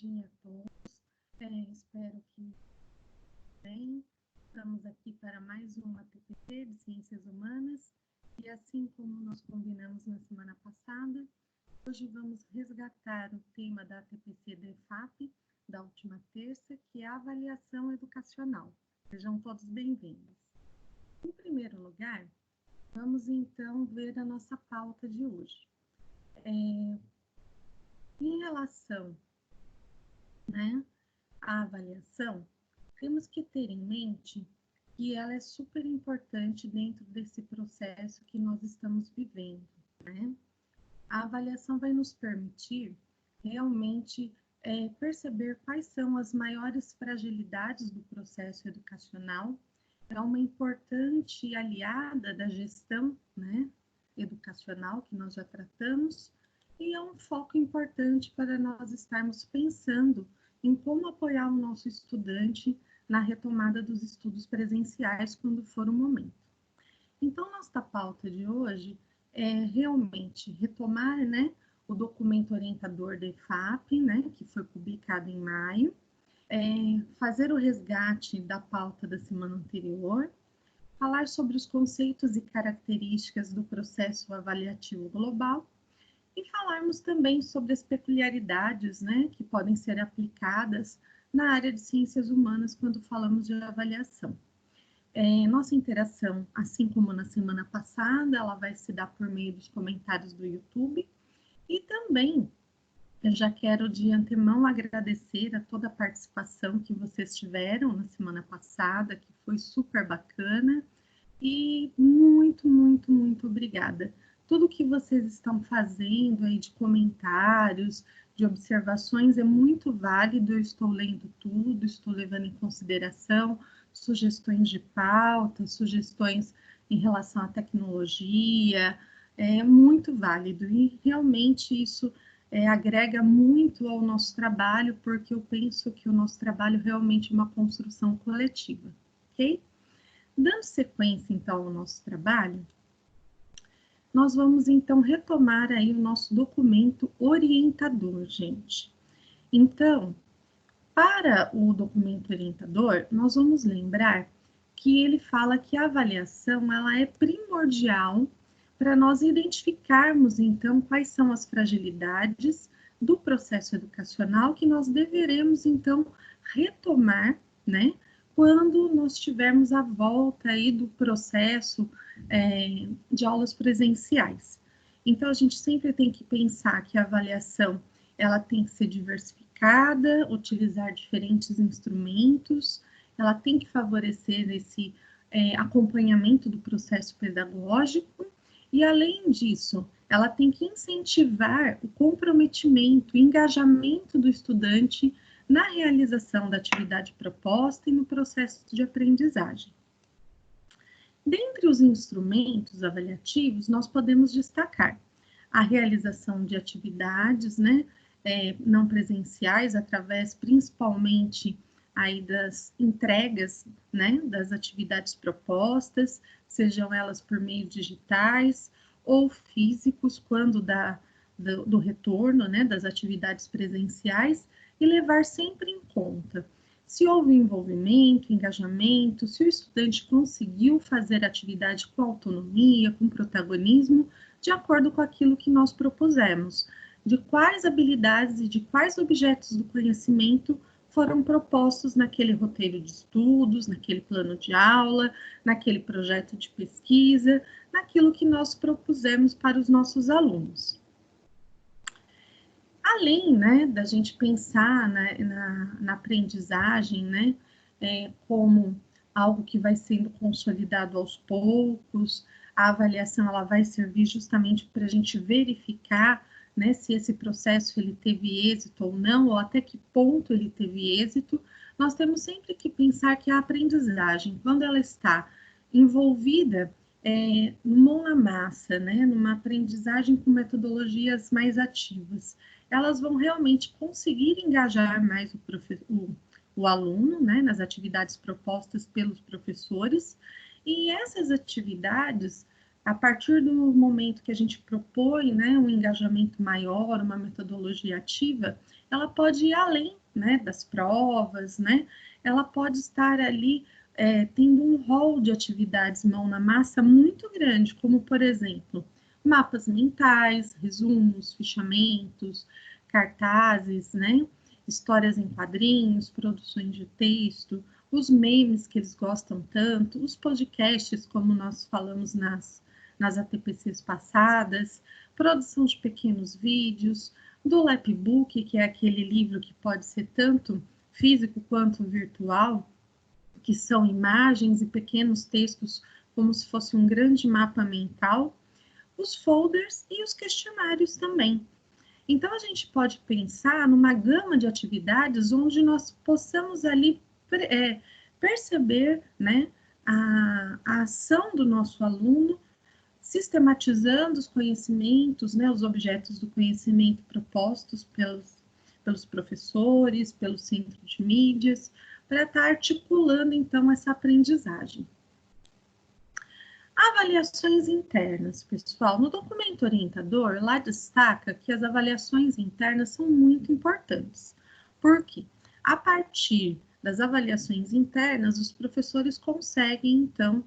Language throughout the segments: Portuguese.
dia a todos. Espero que bem. Estamos aqui para mais uma TPC de Ciências Humanas e assim como nós combinamos na semana passada, hoje vamos resgatar o tema da TPC da EFAP da última terça, que é a avaliação educacional. Sejam todos bem-vindos. Em primeiro lugar, vamos então ver a nossa pauta de hoje. Em relação, à avaliação, temos que ter em mente que ela é super importante dentro desse processo que nós estamos vivendo, A avaliação vai nos permitir realmente perceber quais são as maiores fragilidades do processo educacional. É uma importante aliada da gestão, educacional, que nós já tratamos, e é um foco importante para nós estarmos pensando em como apoiar o nosso estudante na retomada dos estudos presenciais quando for o momento. Então, nossa pauta de hoje é realmente retomar, o documento orientador da EFAP, que foi publicado em maio, fazer o resgate da pauta da semana anterior, falar sobre os conceitos e características do processo avaliativo global e falarmos também sobre as peculiaridades, que podem ser aplicadas na área de ciências humanas quando falamos de avaliação. Nossa interação, assim como na semana passada, ela vai se dar por meio dos comentários do YouTube e também eu já quero de antemão agradecer a toda a participação que vocês tiveram na semana passada, que foi super bacana, e muito, muito, muito obrigada. Tudo que vocês estão fazendo aí de comentários, de observações é muito válido, eu estou lendo tudo, estou levando em consideração sugestões de pauta, sugestões em relação à tecnologia, é muito válido e realmente isso agrega muito ao nosso trabalho, porque eu penso que o nosso trabalho realmente é uma construção coletiva, ok? Dando sequência, então, ao nosso trabalho, nós vamos, então, retomar aí o nosso documento orientador, gente. Então, para o documento orientador, nós vamos lembrar que ele fala que a avaliação, ela é primordial para nós identificarmos, então, quais são as fragilidades do processo educacional que nós deveremos, então, retomar, quando nós tivermos a volta aí do processo de aulas presenciais. Então, a gente sempre tem que pensar que a avaliação, ela tem que ser diversificada, utilizar diferentes instrumentos, ela tem que favorecer esse acompanhamento do processo pedagógico e, além disso, ela tem que incentivar o comprometimento, o engajamento do estudante na realização da atividade proposta e no processo de aprendizagem. Dentre os instrumentos avaliativos, nós podemos destacar a realização de atividades, não presenciais, através principalmente aí das entregas, das atividades propostas, sejam elas por meio digitais ou físicos, quando do retorno, das atividades presenciais, e levar sempre em conta se houve envolvimento, engajamento, se o estudante conseguiu fazer a atividade com autonomia, com protagonismo, de acordo com aquilo que nós propusemos, de quais habilidades e de quais objetos do conhecimento foram propostos naquele roteiro de estudos, naquele plano de aula, naquele projeto de pesquisa, naquilo que nós propusemos para os nossos alunos. Além, da gente pensar na aprendizagem, como algo que vai sendo consolidado aos poucos, a avaliação ela vai servir justamente para a gente verificar, se esse processo ele teve êxito ou não, ou até que ponto ele teve êxito. Nós temos sempre que pensar que a aprendizagem, quando ela está envolvida mão na massa, numa aprendizagem com metodologias mais ativas, elas vão realmente conseguir engajar mais o aluno, nas atividades propostas pelos professores, e essas atividades, a partir do momento que a gente propõe, né, um engajamento maior, uma metodologia ativa, ela pode ir além, né, das provas, né, ela pode estar ali tendo um rol de atividades mão na massa muito grande, como, por exemplo, mapas mentais, resumos, fichamentos, cartazes, né, histórias em quadrinhos, produções de texto, os memes que eles gostam tanto, os podcasts, como nós falamos nas ATPCs passadas, produção de pequenos vídeos, do Lapbook, que é aquele livro que pode ser tanto físico quanto virtual, que são imagens e pequenos textos, como se fosse um grande mapa mental, os folders e os questionários também. Então, a gente pode pensar numa gama de atividades onde nós possamos ali perceber, né, a ação do nosso aluno, sistematizando os conhecimentos, né, os objetos do conhecimento propostos pelos professores, pelo centro de mídias, para estar articulando, então, essa aprendizagem. Avaliações internas, pessoal. No documento orientador, lá destaca que as avaliações internas são muito importantes. Por quê? A partir das avaliações internas, os professores conseguem, então,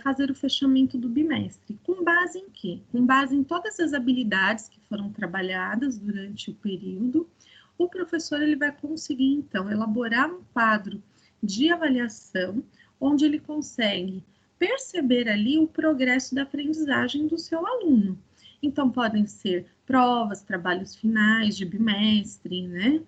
fazer o fechamento do bimestre. Com base em quê? Com base em todas as habilidades que foram trabalhadas durante o período, o professor ele vai conseguir, então, elaborar um quadro de avaliação, onde ele consegue perceber ali o progresso da aprendizagem do seu aluno. Então, podem ser provas, trabalhos finais de bimestre, né?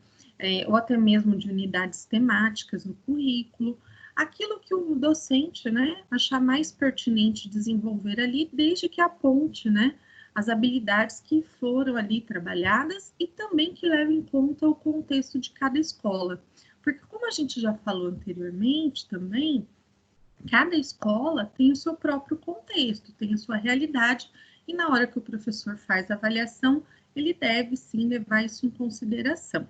Ou até mesmo de unidades temáticas no currículo, aquilo que o docente, né, achar mais pertinente desenvolver ali, desde que aponte, né, as habilidades que foram ali trabalhadas e também que leve em conta o contexto de cada escola. Porque, como a gente já falou anteriormente também, cada escola tem o seu próprio contexto, tem a sua realidade, e na hora que o professor faz a avaliação, ele deve sim levar isso em consideração.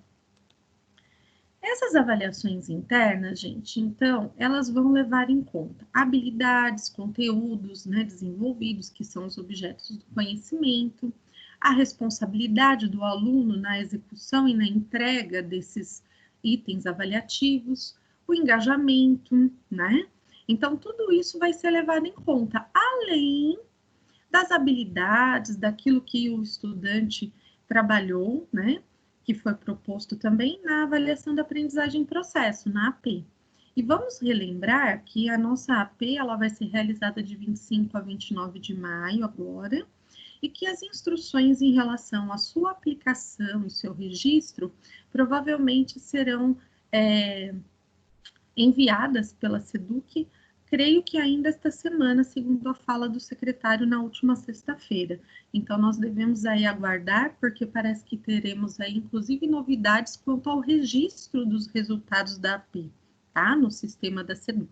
Essas avaliações internas, gente, então, elas vão levar em conta habilidades, conteúdos, né, desenvolvidos, que são os objetos do conhecimento, a responsabilidade do aluno na execução e na entrega desses itens avaliativos, o engajamento, né? Então, tudo isso vai ser levado em conta, além das habilidades, daquilo que o estudante trabalhou, né? Que foi proposto também na avaliação da aprendizagem em processo, na AP. E vamos relembrar que a nossa AP ela vai ser realizada de 25 a 29 de maio agora, e que as instruções em relação à sua aplicação e seu registro provavelmente serão enviadas pela SEDUC, creio que ainda esta semana, segundo a fala do secretário na última sexta-feira. Então, nós devemos aí aguardar, porque parece que teremos aí, inclusive, novidades quanto ao registro dos resultados da AP, tá? No sistema da SEDUC.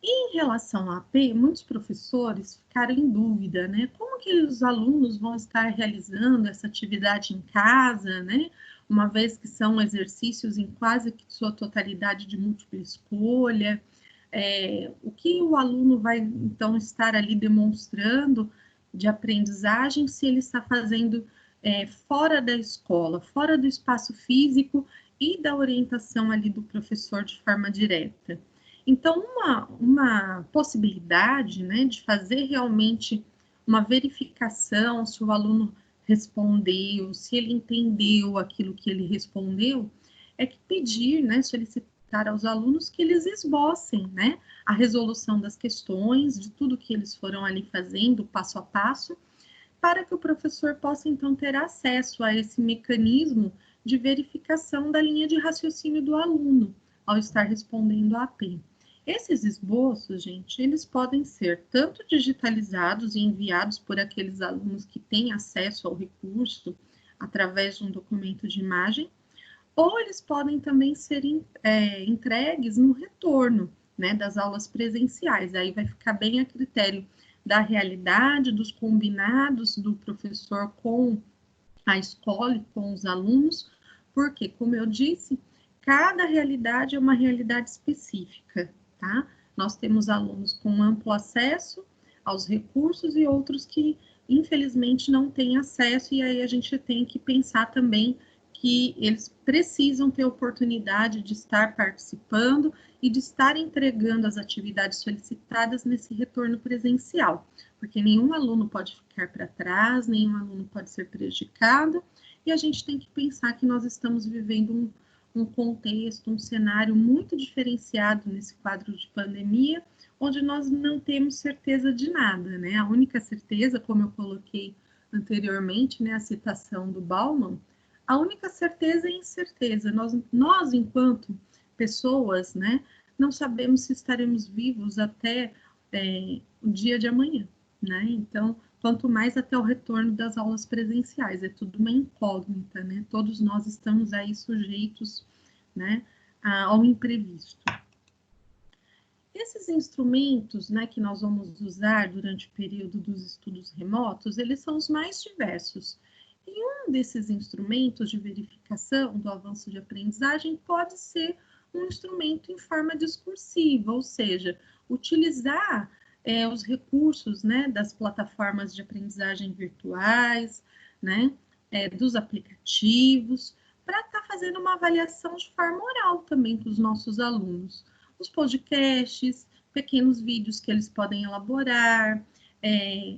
E em relação à AP, muitos professores ficaram em dúvida, né? Como que os alunos vão estar realizando essa atividade em casa, né? Uma vez que são exercícios em quase que sua totalidade de múltipla escolha, o que o aluno vai, então, estar ali demonstrando de aprendizagem se ele está fazendo fora da escola, fora do espaço físico e da orientação ali do professor de forma direta. Então, uma possibilidade, né, de fazer realmente uma verificação se o aluno respondeu, se ele entendeu aquilo que ele respondeu, é que pedir, né, solicitar aos alunos que eles esbocem, né, a resolução das questões, de tudo que eles foram ali fazendo, passo a passo, para que o professor possa, então, ter acesso a esse mecanismo de verificação da linha de raciocínio do aluno, ao estar respondendo a AP. Esses esboços, gente, eles podem ser tanto digitalizados e enviados por aqueles alunos que têm acesso ao recurso através de um documento de imagem, ou eles podem também ser entregues no retorno, né, das aulas presenciais. Aí vai ficar bem a critério da realidade, dos combinados do professor com a escola e com os alunos, porque, como eu disse, cada realidade é uma realidade específica, tá? Nós temos alunos com amplo acesso aos recursos e outros que, infelizmente, não têm acesso, e aí a gente tem que pensar também que eles precisam ter oportunidade de estar participando e de estar entregando as atividades solicitadas nesse retorno presencial, porque nenhum aluno pode ficar para trás, nenhum aluno pode ser prejudicado, e a gente tem que pensar que nós estamos vivendo um contexto, um cenário muito diferenciado nesse quadro de pandemia, onde nós não temos certeza de nada, né? A única certeza, como eu coloquei anteriormente, né, a citação do Bauman, a única certeza é incerteza. Nós enquanto pessoas, né, não sabemos se estaremos vivos até o dia de amanhã, né? Então, quanto mais até o retorno das aulas presenciais, é tudo uma incógnita, né? Todos nós estamos aí sujeitos, né, ao imprevisto. Esses instrumentos, né, que nós vamos usar durante o período dos estudos remotos, eles são os mais diversos. E um desses instrumentos de verificação do avanço de aprendizagem pode ser um instrumento em forma discursiva, ou seja, utilizar os recursos, né, das plataformas de aprendizagem virtuais, né, dos aplicativos, para estar fazendo uma avaliação de forma oral também com os nossos alunos. Os podcasts, pequenos vídeos que eles podem elaborar,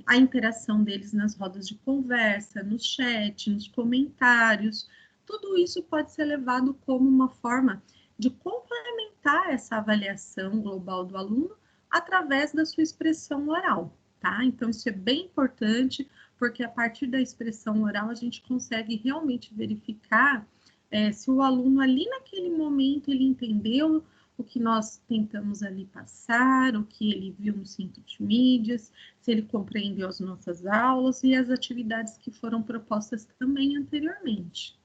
a interação deles nas rodas de conversa, no chat, nos comentários, tudo isso pode ser levado como uma forma de complementar essa avaliação global do aluno através da sua expressão oral, tá? Então, isso é bem importante, porque a partir da expressão oral a gente consegue realmente verificar se o aluno ali naquele momento ele entendeu o que nós tentamos ali passar, o que ele viu no centro de mídias, se ele compreendeu as nossas aulas e as atividades que foram propostas também anteriormente.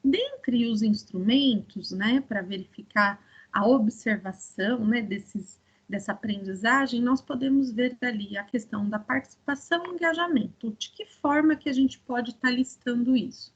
Dentre os instrumentos, né, para verificar a observação, né, dessa aprendizagem, nós podemos ver ali a questão da participação e engajamento. De que forma que a gente pode estar listando isso?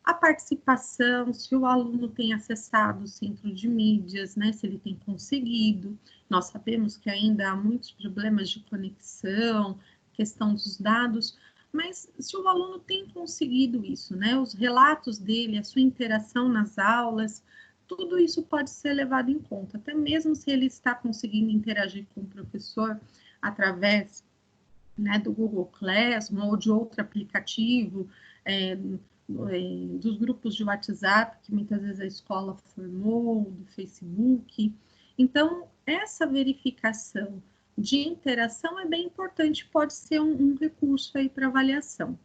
A participação, se o aluno tem acessado o centro de mídias, né, se ele tem conseguido. Nós sabemos que ainda há muitos problemas de conexão, questão dos dados, mas se o aluno tem conseguido isso, né, os relatos dele, a sua interação nas aulas, tudo isso pode ser levado em conta, até mesmo se ele está conseguindo interagir com o professor através, né, do Google Classroom ou de outro aplicativo, dos grupos de WhatsApp, que muitas vezes a escola formou, do Facebook. Então, essa verificação de interação é bem importante, pode ser um recurso aí para avaliação.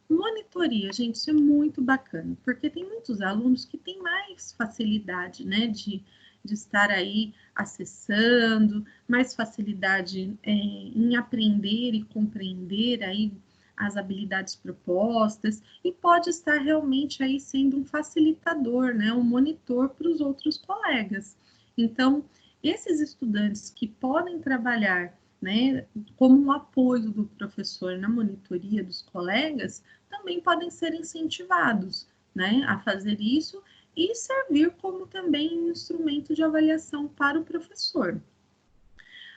Monitoria, gente, isso é muito bacana, porque tem muitos alunos que têm mais facilidade, né, de estar aí acessando, mais facilidade em aprender e compreender aí as habilidades propostas, e pode estar realmente aí sendo um facilitador, né, um monitor para os outros colegas. Então, esses estudantes que podem trabalhar, né, como um apoio do professor na monitoria dos colegas, também podem ser incentivados, né, a fazer isso e servir como também um instrumento de avaliação para o professor.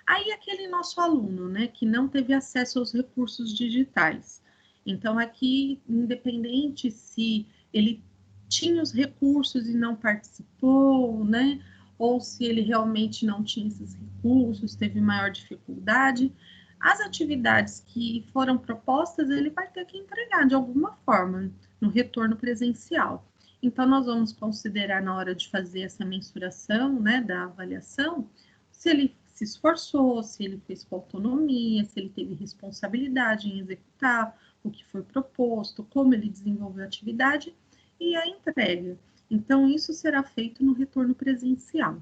Aí aquele nosso aluno, né, que não teve acesso aos recursos digitais. Então aqui, independente se ele tinha os recursos e não participou, né, ou se ele realmente não tinha esses recursos, teve maior dificuldade, as atividades que foram propostas, ele vai ter que entregar de alguma forma no retorno presencial. Então, nós vamos considerar na hora de fazer essa mensuração, né, da avaliação, se ele se esforçou, se ele fez com autonomia, se ele teve responsabilidade em executar o que foi proposto, como ele desenvolveu a atividade e a entrega. Então, isso será feito no retorno presencial.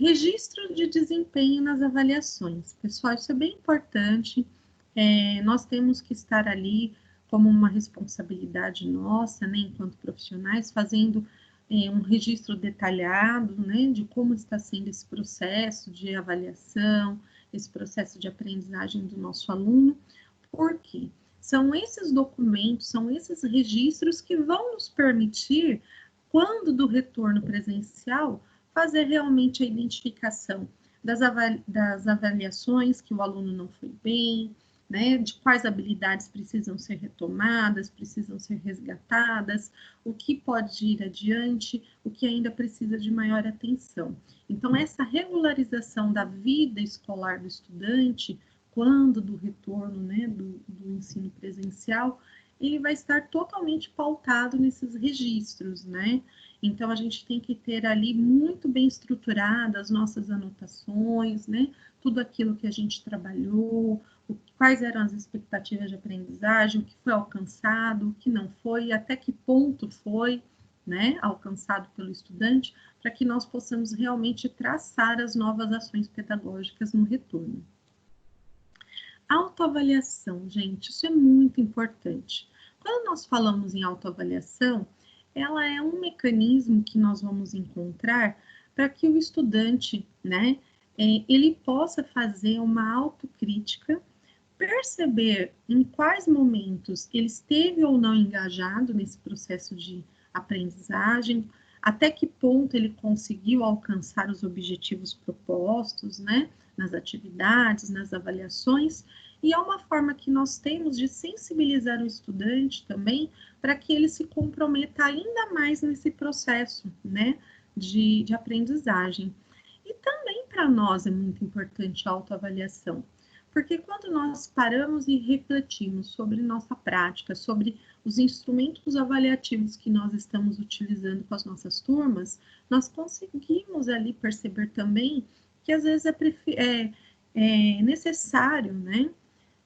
Registro de desempenho nas avaliações. Pessoal, isso é bem importante. Nós temos que estar ali como uma responsabilidade nossa, né, enquanto profissionais, fazendo um registro detalhado, né, de como está sendo esse processo de avaliação, esse processo de aprendizagem do nosso aluno, porque são esses documentos, são esses registros que vão nos permitir, quando do retorno presencial, fazer realmente a identificação das avaliações que o aluno não foi bem, né, de quais habilidades precisam ser retomadas, precisam ser resgatadas, o que pode ir adiante, o que ainda precisa de maior atenção. Então, essa regularização da vida escolar do estudante, quando do retorno, né, do ensino presencial, ele vai estar totalmente pautado nesses registros, né? Então, a gente tem que ter ali muito bem estruturadas as nossas anotações, né? Tudo aquilo que a gente trabalhou, quais eram as expectativas de aprendizagem, o que foi alcançado, o que não foi, até que ponto foi, né, alcançado pelo estudante, para que nós possamos realmente traçar as novas ações pedagógicas no retorno. Autoavaliação, gente, isso é muito importante. Quando nós falamos em autoavaliação, ela é um mecanismo que nós vamos encontrar para que o estudante, né, ele possa fazer uma autocrítica, perceber em quais momentos ele esteve ou não engajado nesse processo de aprendizagem, até que ponto ele conseguiu alcançar os objetivos propostos, né, nas atividades, nas avaliações, e é uma forma que nós temos de sensibilizar o estudante também para que ele se comprometa ainda mais nesse processo, né, de aprendizagem. E também para nós é muito importante a autoavaliação, porque quando nós paramos e refletimos sobre nossa prática, sobre os instrumentos avaliativos que nós estamos utilizando com as nossas turmas, nós conseguimos ali perceber também que às vezes é necessário, né?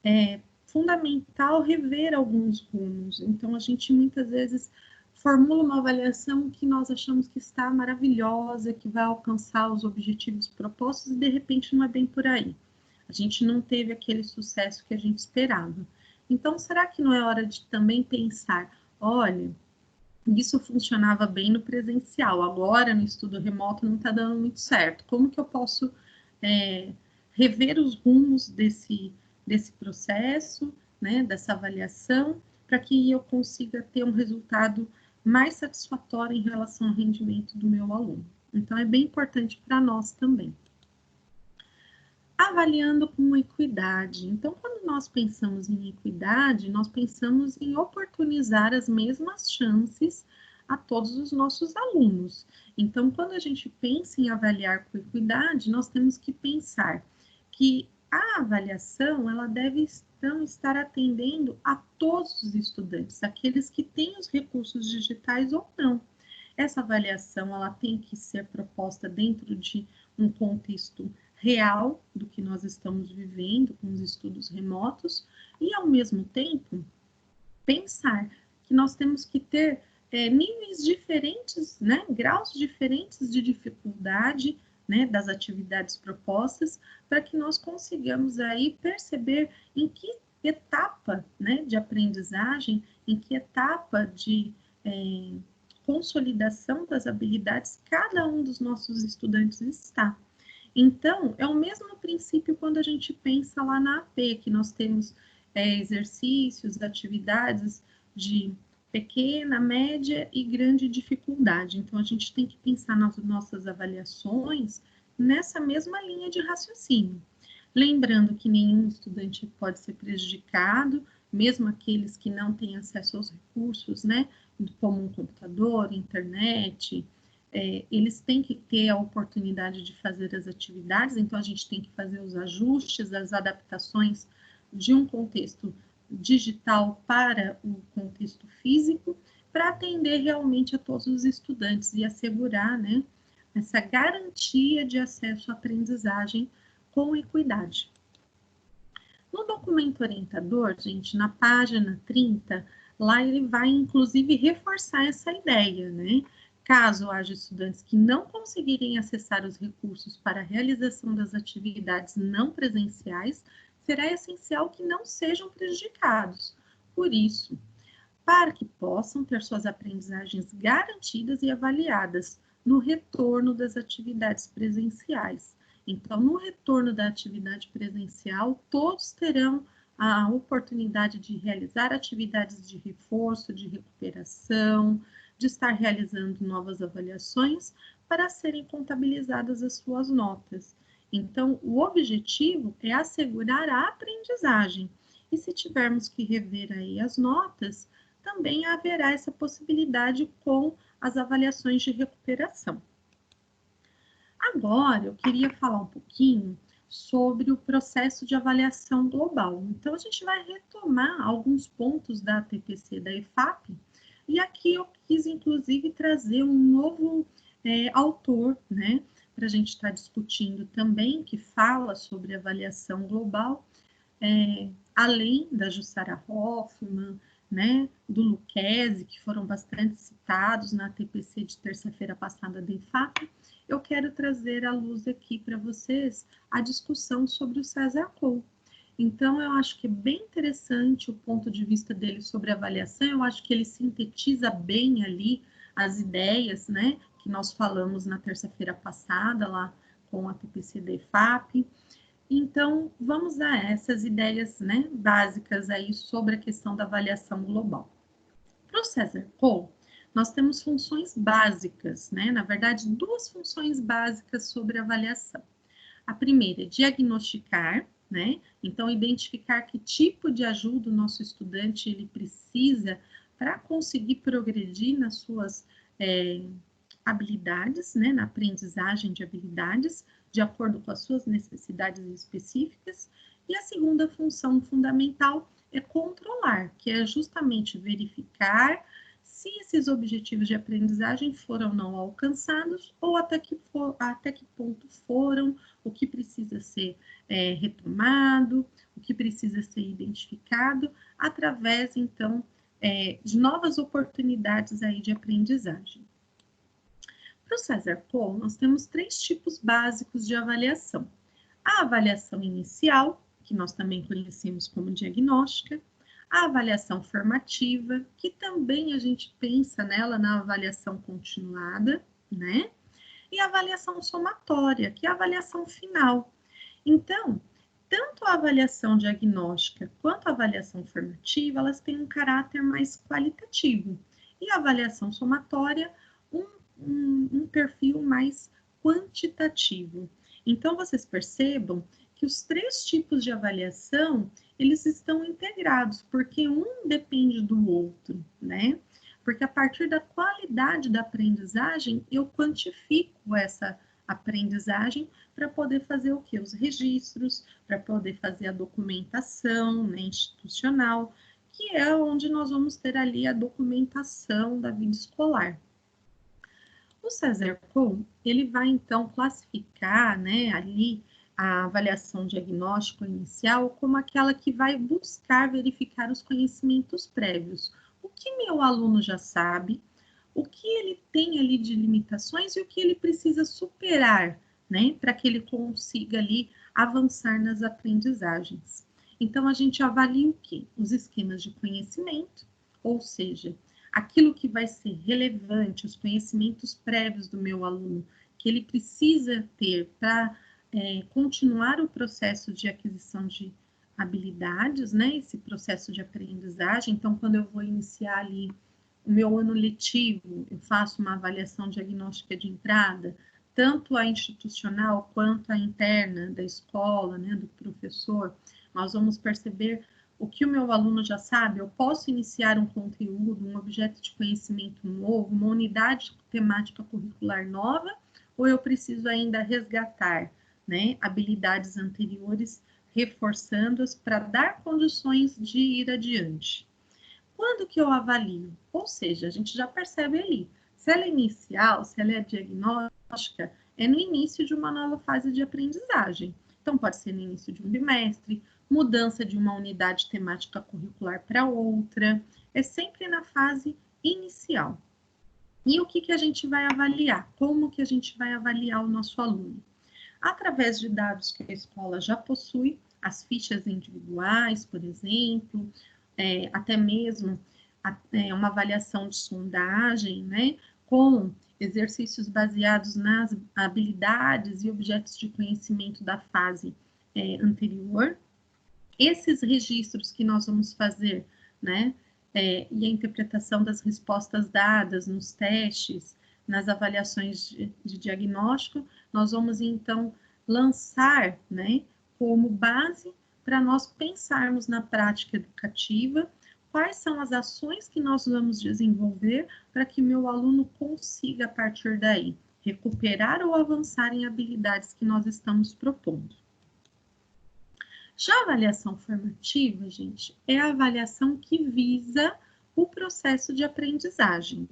É fundamental rever alguns rumos. Então, a gente muitas vezes formula uma avaliação que nós achamos que está maravilhosa, que vai alcançar os objetivos propostos e de repente não é bem por aí. A gente não teve aquele sucesso que a gente esperava. Então, será que não é hora de também pensar, olha, isso funcionava bem no presencial, agora no estudo remoto não está dando muito certo. Como que eu posso rever os rumos desse processo, né, dessa avaliação, para que eu consiga ter um resultado mais satisfatório em relação ao rendimento do meu aluno? Então, é bem importante para nós também. Avaliando com equidade. Então, quando nós pensamos em equidade, nós pensamos em oportunizar as mesmas chances a todos os nossos alunos. Então, quando a gente pensa em avaliar com equidade, nós temos que pensar que a avaliação, ela deve então estar atendendo a todos os estudantes, aqueles que têm os recursos digitais ou não. Essa avaliação, ela tem que ser proposta dentro de um contexto real do que nós estamos vivendo com os estudos remotos e, ao mesmo tempo, pensar que nós temos que ter níveis diferentes, né, graus diferentes de dificuldade, né, das atividades propostas, para que nós consigamos aí perceber em que etapa, né, de aprendizagem, em que etapa de consolidação das habilidades cada um dos nossos estudantes está. Então, é o mesmo princípio quando a gente pensa lá na AP, que nós temos exercícios, atividades de pequena, média e grande dificuldade. Então, a gente tem que pensar nas nossas avaliações nessa mesma linha de raciocínio. Lembrando que nenhum estudante pode ser prejudicado, mesmo aqueles que não têm acesso aos recursos, né, como um computador, internet, eles têm que ter a oportunidade de fazer as atividades, então a gente tem que fazer os ajustes, as adaptações de um contexto digital para o contexto físico, para atender realmente a todos os estudantes e assegurar, né, essa garantia de acesso à aprendizagem com equidade. No documento orientador, gente, na página 30, lá ele vai inclusive reforçar essa ideia, né? Caso haja estudantes que não conseguirem acessar os recursos para a realização das atividades não presenciais, será essencial que não sejam prejudicados. Por isso, para que possam ter suas aprendizagens garantidas e avaliadas no retorno das atividades presenciais. Então, no retorno da atividade presencial, todos terão a oportunidade de realizar atividades de reforço, de recuperação, de estar realizando novas avaliações para serem contabilizadas as suas notas. Então, o objetivo é assegurar a aprendizagem. E se tivermos que rever aí as notas, também haverá essa possibilidade com as avaliações de recuperação. Agora, eu queria falar um pouquinho sobre o processo de avaliação global. Então, a gente vai retomar alguns pontos da TPC da EFAP, e aqui eu quis, inclusive, trazer um novo autor, né, para a gente estar discutindo também, que fala sobre avaliação global, além da Jussara Hoffmann, né, do Lucchesi, que foram bastante citados na TPC de terça-feira passada da EFAP, eu quero trazer à luz aqui para vocês a discussão sobre o César Cole. Então, eu acho que é bem interessante o ponto de vista dele sobre avaliação, eu acho que ele sintetiza bem ali as ideias, né, que nós falamos na terça-feira passada, lá com a TPC da EFAP. Então, vamos a essas ideias, né, básicas aí sobre a questão da avaliação global. Para o César Cole, nós temos funções básicas, né? Na verdade, duas funções básicas sobre avaliação. A primeira é diagnosticar, né? Então, identificar que tipo de ajuda o nosso estudante ele precisa para conseguir progredir nas suas habilidades, né? Na aprendizagem de habilidades, de acordo com as suas necessidades específicas. E a segunda função fundamental é controlar, que é justamente verificar se esses objetivos de aprendizagem foram ou não alcançados, ou até que ponto foram, o que precisa ser retomado, o que precisa ser identificado, através, então, de novas oportunidades aí de aprendizagem. Para o César Cole, nós temos 3 tipos básicos de avaliação. A avaliação inicial, que nós também conhecemos como diagnóstica, a avaliação formativa, que também a gente pensa nela na avaliação continuada, né? E a avaliação somatória, que é a avaliação final. Então, tanto a avaliação diagnóstica quanto a avaliação formativa, elas têm um caráter mais qualitativo. E a avaliação somatória, um perfil mais quantitativo. Então, vocês percebam que os 3 tipos de avaliação, eles estão integrados, porque um depende do outro, né? Porque a partir da qualidade da aprendizagem, eu quantifico essa aprendizagem para poder fazer o quê? Os registros, para poder fazer a documentação, né, institucional, que é onde nós vamos ter ali a documentação da vida escolar. O César Cole, ele vai então classificar, né, ali a avaliação diagnóstico inicial como aquela que vai buscar verificar os conhecimentos prévios. O que meu aluno já sabe, o que ele tem ali de limitações e o que ele precisa superar, né, para que ele consiga ali avançar nas aprendizagens. Então, a gente avalia o quê? Os esquemas de conhecimento, ou seja, aquilo que vai ser relevante, os conhecimentos prévios do meu aluno, que ele precisa ter para continuar o processo de aquisição de habilidades, né? Esse processo de aprendizagem. Então, quando eu vou iniciar ali o meu ano letivo, eu faço uma avaliação diagnóstica de entrada, tanto a institucional quanto a interna da escola, né, do professor. Nós vamos perceber o que o meu aluno já sabe. Eu posso iniciar um conteúdo, um objeto de conhecimento novo, uma unidade temática curricular nova, ou eu preciso ainda resgatar, né, habilidades anteriores, reforçando-as para dar condições de ir adiante. Quando que eu avalio? Ou seja, a gente já percebe ali, se ela é inicial, se ela é diagnóstica, é no início de uma nova fase de aprendizagem. Então, pode ser no início de um bimestre, mudança de uma unidade temática curricular para outra, é sempre na fase inicial. E o que a gente vai avaliar? Como que a gente vai avaliar o nosso aluno? Através de dados que a escola já possui, as fichas individuais, por exemplo, até mesmo uma avaliação de sondagem, né, com exercícios baseados nas habilidades e objetos de conhecimento da fase anterior. Esses registros que nós vamos fazer, né, e a interpretação das respostas dadas nos testes, nas avaliações de diagnóstico, nós vamos, então, lançar, né, como base para nós pensarmos na prática educativa, quais são as ações que nós vamos desenvolver para que meu aluno consiga, a partir daí, recuperar ou avançar em habilidades que nós estamos propondo. Já a avaliação formativa, gente, é a avaliação que visa o processo de aprendizagem,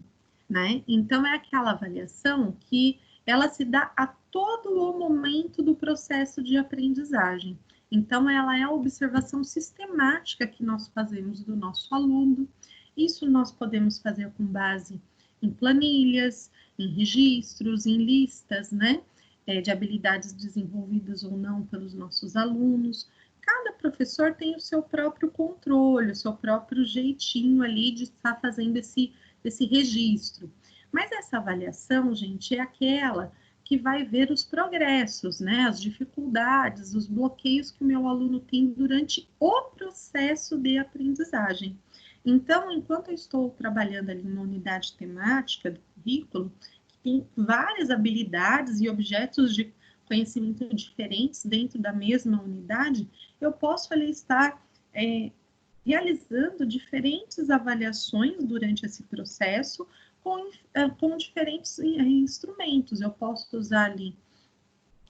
né? Então, é aquela avaliação que ela se dá a todo o momento do processo de aprendizagem. Então, ela é a observação sistemática que nós fazemos do nosso aluno. Isso nós podemos fazer com base em planilhas, em registros, em listas, né? De habilidades desenvolvidas ou não pelos nossos alunos. Cada professor tem o seu próprio controle, o seu próprio jeitinho ali de estar fazendo esse registro. Mas essa avaliação, gente, é aquela que vai ver os progressos, né? As dificuldades, os bloqueios que o meu aluno tem durante o processo de aprendizagem. Então, enquanto eu estou trabalhando ali numa unidade temática do currículo, que tem várias habilidades e objetos de conhecimento diferentes dentro da mesma unidade, eu posso ali estar realizando diferentes avaliações durante esse processo com diferentes instrumentos. Eu posso usar ali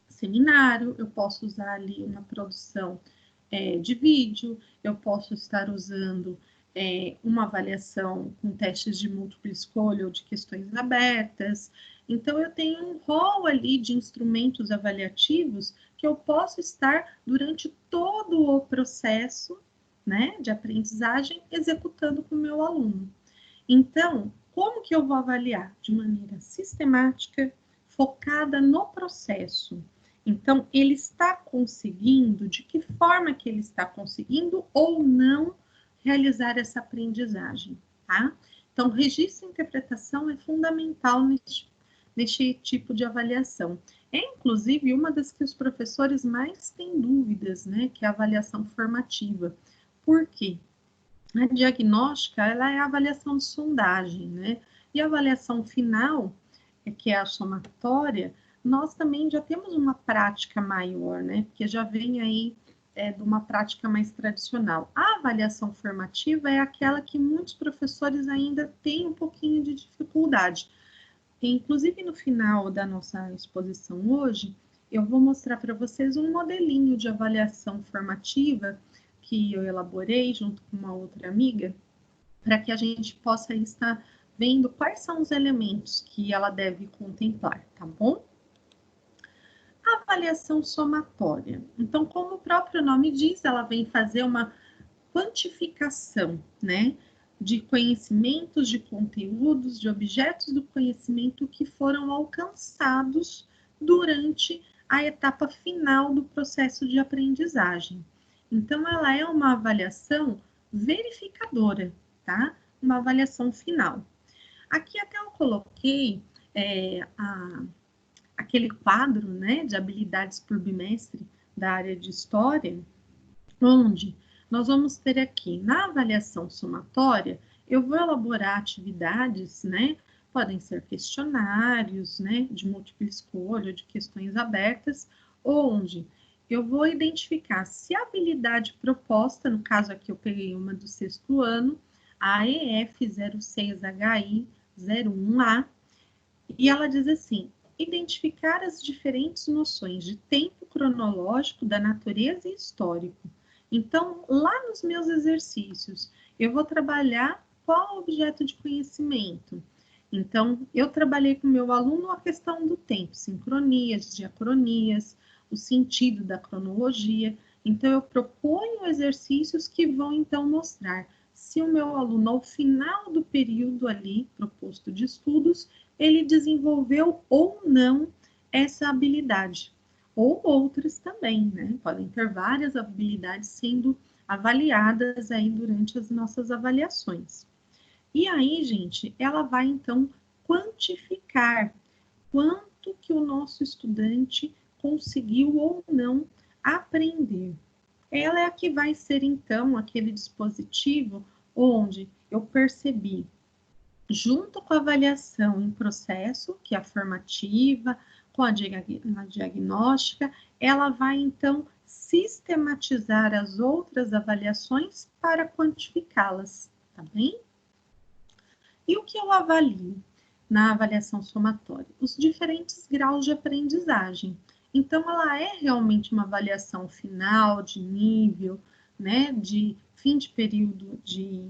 seminário, eu posso usar ali uma produção de vídeo, eu posso estar usando uma avaliação com testes de múltipla escolha ou de questões abertas. Então, eu tenho um rol ali de instrumentos avaliativos que eu posso estar, durante todo o processo, né, de aprendizagem, executando com o meu aluno. Então, como que eu vou avaliar? De maneira sistemática, focada no processo. Então, ele está conseguindo, de que forma que ele está conseguindo ou não realizar essa aprendizagem, tá? Então, registro e interpretação é fundamental neste tipo de avaliação. É, inclusive, uma das que os professores mais têm dúvidas, né? Que é a avaliação formativa. Por quê? A diagnóstica, ela é a avaliação de sondagem, né? E a avaliação final, que é a somatória, nós também já temos uma prática maior, né? Porque já vem aí de uma prática mais tradicional. A avaliação formativa é aquela que muitos professores ainda têm um pouquinho de dificuldade. Inclusive, no final da nossa exposição hoje, eu vou mostrar para vocês um modelinho de avaliação formativa que eu elaborei junto com uma outra amiga, para que a gente possa estar vendo quais são os elementos que ela deve contemplar, tá bom? A avaliação somatória. Então, como o próprio nome diz, ela vem fazer uma quantificação, né, de conhecimentos, de conteúdos, de objetos do conhecimento que foram alcançados durante a etapa final do processo de aprendizagem. Então, ela é uma avaliação verificadora, tá? Uma avaliação final. Aqui até eu coloquei aquele quadro, né, de habilidades por bimestre da área de história, onde nós vamos ter aqui, na avaliação somatória, eu vou elaborar atividades, né, podem ser questionários, né, de múltipla escolha, de questões abertas, onde eu vou identificar se a habilidade proposta, no caso aqui eu peguei uma do 6º ano, a EF06HI01A, e ela diz assim: identificar as diferentes noções de tempo cronológico, da natureza e histórico. Então, lá nos meus exercícios, eu vou trabalhar qual objeto de conhecimento. Então, eu trabalhei com o meu aluno a questão do tempo, sincronias, diacronias, o sentido da cronologia. Então, eu proponho exercícios que vão, então, mostrar se o meu aluno, ao final do período ali proposto de estudos, ele desenvolveu ou não essa habilidade. Ou outras também, né? Podem ter várias habilidades sendo avaliadas aí durante as nossas avaliações. E aí, gente, ela vai então quantificar quanto que o nosso estudante conseguiu ou não aprender. Ela é a que vai ser então aquele dispositivo onde eu percebi, junto com a avaliação em processo, que é a formativa, com a diagnóstica, ela vai, então, sistematizar as outras avaliações para quantificá-las, tá bem? E o que eu avalio na avaliação somatória? Os diferentes graus de aprendizagem. Então, ela é realmente uma avaliação final, de nível, né, de fim de período de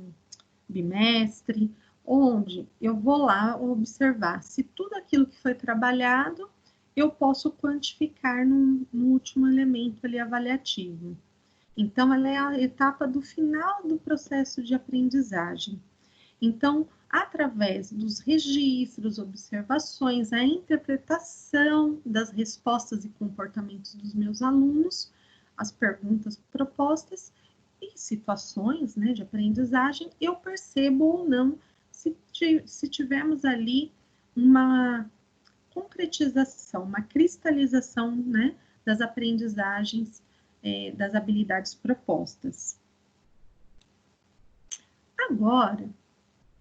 bimestre, onde eu vou lá observar se tudo aquilo que foi trabalhado eu posso quantificar no último elemento ali avaliativo. Então, ela é a etapa do final do processo de aprendizagem. Então, através dos registros, observações, a interpretação das respostas e comportamentos dos meus alunos, as perguntas propostas e situações, né, de aprendizagem, eu percebo ou não se tivermos ali uma concretização, uma cristalização, né, das aprendizagens, das habilidades propostas. Agora,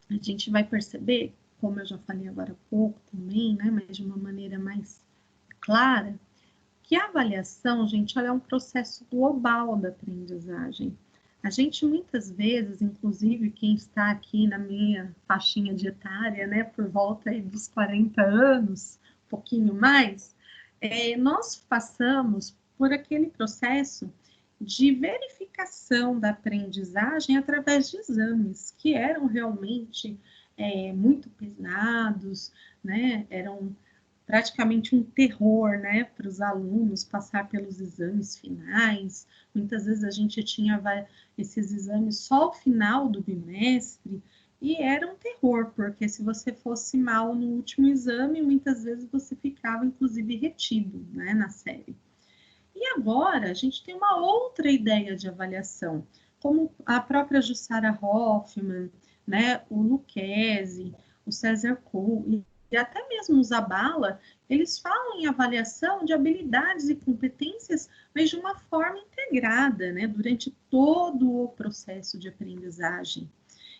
a gente vai perceber, como eu já falei agora há pouco também, né, mas de uma maneira mais clara, que a avaliação, gente, ela é um processo global da aprendizagem. A gente muitas vezes, inclusive quem está aqui na minha faixinha de etária, né, por volta aí dos 40 anos, um pouquinho mais, nós passamos por aquele processo de verificação da aprendizagem através de exames, que eram realmente muito pesados, né, eram praticamente um terror, né, para os alunos passar pelos exames finais. Muitas vezes a gente tinha esses exames só ao final do bimestre e era um terror, porque se você fosse mal no último exame, muitas vezes você ficava, inclusive, retido, né, na série. E agora a gente tem uma outra ideia de avaliação, como a própria Jussara Hoffmann, né, o Lucchesi, o César Kuhn e até mesmo o Zabala, eles falam em avaliação de habilidades e competências, mas de uma forma integrada, né, durante todo o processo de aprendizagem.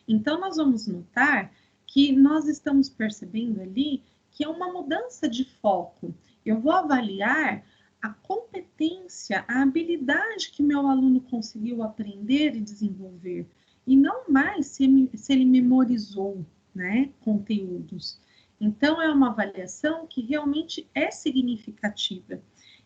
Então, nós vamos notar que nós estamos percebendo ali que é uma mudança de foco. Eu vou avaliar a competência, a habilidade que meu aluno conseguiu aprender e desenvolver, e não mais se ele memorizou, né, conteúdos. Então, é uma avaliação que realmente é significativa.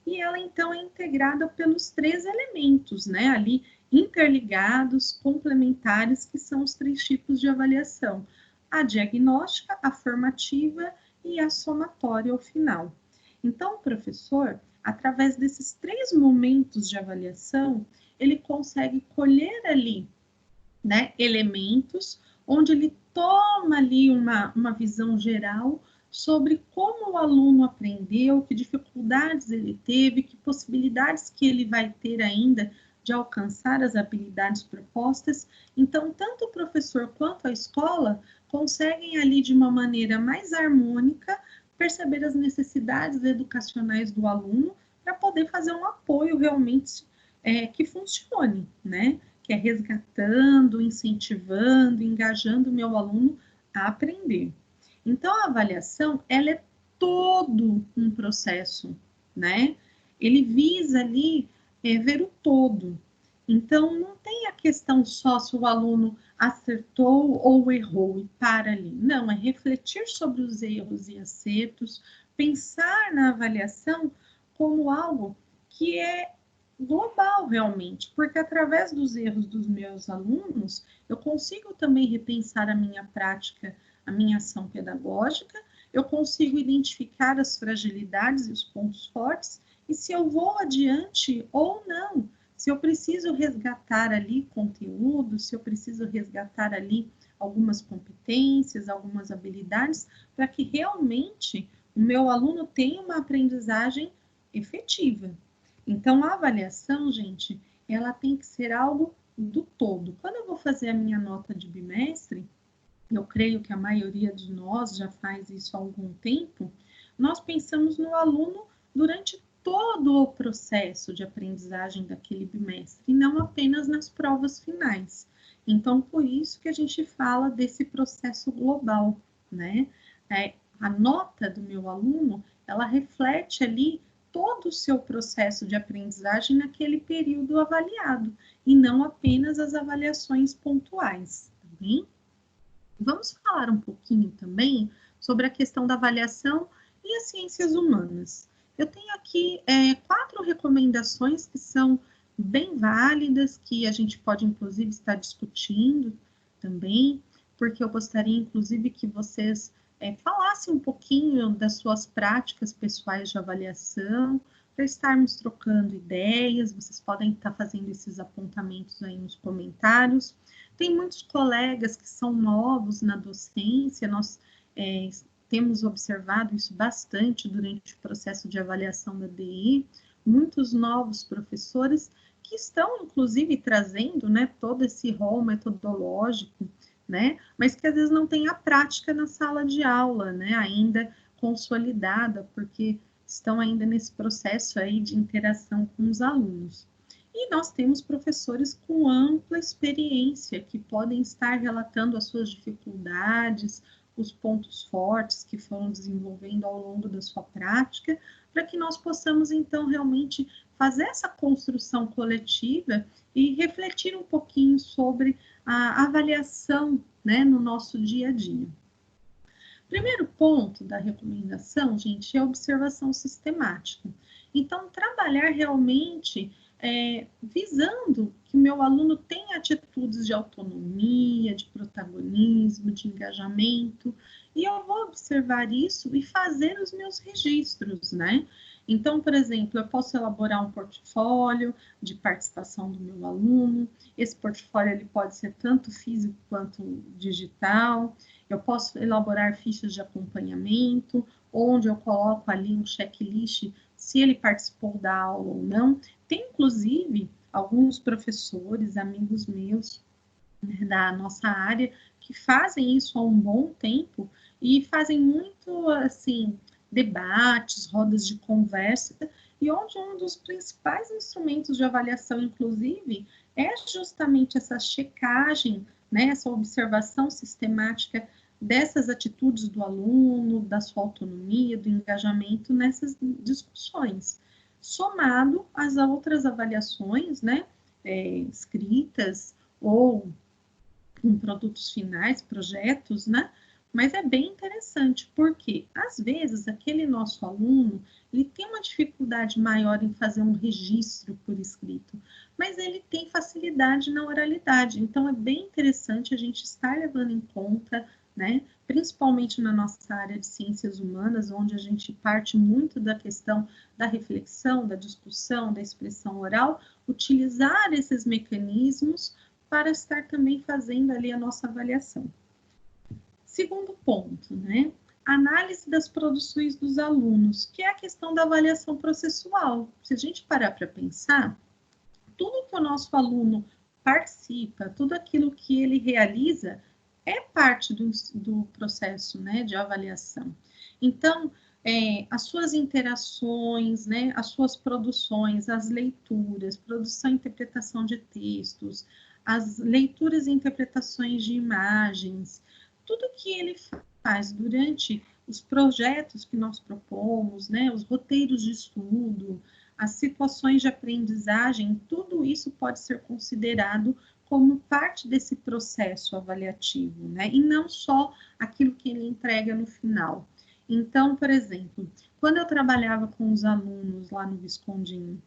E ela, então, é integrada pelos 3 elementos, né, ali interligados, complementares, que são os 3 tipos de avaliação: a diagnóstica, a formativa e a somatória ao final. Então, o professor, através desses 3 momentos de avaliação, ele consegue colher ali, né, elementos onde ele toma ali uma visão geral sobre como o aluno aprendeu, que dificuldades ele teve, que possibilidades que ele vai ter ainda de alcançar as habilidades propostas. Então, tanto o professor quanto a escola conseguem ali de uma maneira mais harmônica perceber as necessidades educacionais do aluno para poder fazer um apoio realmente que funcione, né? Que é resgatando, incentivando, engajando o meu aluno a aprender. Então, a avaliação, ela é todo um processo, né? Ele visa ali ver o todo. Então, não tem a questão só se o aluno acertou ou errou e para ali. Não, é refletir sobre os erros e acertos, pensar na avaliação como algo que é global realmente, porque através dos erros dos meus alunos, eu consigo também repensar a minha prática, a minha ação pedagógica, eu consigo identificar as fragilidades e os pontos fortes, e se eu vou adiante ou não, se eu preciso resgatar ali conteúdo, se eu preciso resgatar ali algumas competências, algumas habilidades, para que realmente o meu aluno tenha uma aprendizagem efetiva. Então, a avaliação, gente, ela tem que ser algo do todo. Quando eu vou fazer a minha nota de bimestre, eu creio que a maioria de nós já faz isso há algum tempo, nós pensamos no aluno durante todo o processo de aprendizagem daquele bimestre, e não apenas nas provas finais. Então, por isso que a gente fala desse processo global, né? A nota do meu aluno, ela reflete ali todo o seu processo de aprendizagem naquele período avaliado, e não apenas as avaliações pontuais, tá bem? Vamos falar um pouquinho também sobre a questão da avaliação e as ciências humanas. Eu tenho aqui 4 recomendações que são bem válidas, que a gente pode, inclusive, estar discutindo também, porque eu gostaria, inclusive, que vocês falassem um pouquinho das suas práticas pessoais de avaliação, para estarmos trocando ideias. Vocês podem estar fazendo esses apontamentos aí nos comentários. Tem muitos colegas que são novos na docência, nós temos observado isso bastante durante o processo de avaliação da DI, muitos novos professores que estão, inclusive, trazendo, né, todo esse rol metodológico, né, mas que às vezes não tem a prática na sala de aula, né, ainda consolidada, porque estão ainda nesse processo aí de interação com os alunos. E nós temos professores com ampla experiência, que podem estar relatando as suas dificuldades, os pontos fortes que foram desenvolvendo ao longo da sua prática, para que nós possamos, então, realmente fazer essa construção coletiva e refletir um pouquinho sobre a avaliação, né, no nosso dia a dia. Primeiro ponto da recomendação, gente, é a observação sistemática. Então, trabalhar realmente visando que o meu aluno tenha atitudes de autonomia, de protagonismo, de engajamento, e eu vou observar isso e fazer os meus registros, né? Então, por exemplo, eu posso elaborar um portfólio de participação do meu aluno. Esse portfólio ele pode ser tanto físico quanto digital. Eu posso elaborar fichas de acompanhamento, onde eu coloco ali um checklist se ele participou da aula ou não. Tem, inclusive, alguns professores, amigos meus, né, da nossa área, que fazem isso há um bom tempo e fazem muito, assim, debates, rodas de conversa, e onde um dos principais instrumentos de avaliação, inclusive, é justamente essa checagem, né, essa observação sistemática dessas atitudes do aluno, da sua autonomia, do engajamento nessas discussões, somado às outras avaliações, né, escritas ou em produtos finais, projetos, né, mas é bem interessante, porque às vezes aquele nosso aluno, ele tem uma dificuldade maior em fazer um registro por escrito, mas ele tem facilidade na oralidade, então é bem interessante a gente estar levando em conta, né, principalmente na nossa área de ciências humanas, onde a gente parte muito da questão da reflexão, da discussão, da expressão oral, utilizar esses mecanismos para estar também fazendo ali a nossa avaliação. Segundo ponto, né? Análise das produções dos alunos, que é a questão da avaliação processual. Se a gente parar para pensar, tudo que o nosso aluno participa, tudo aquilo que ele realiza, é parte do processo, né, de avaliação. Então, as suas interações, né, as suas produções, as leituras, produção e interpretação de textos, as leituras e interpretações de imagens, tudo que ele faz durante os projetos que nós propomos, né, os roteiros de estudo, as situações de aprendizagem, tudo isso pode ser considerado como parte desse processo avaliativo, né? E não só aquilo que ele entrega no final. Então, por exemplo, quando eu trabalhava com os alunos lá no Viscondinho,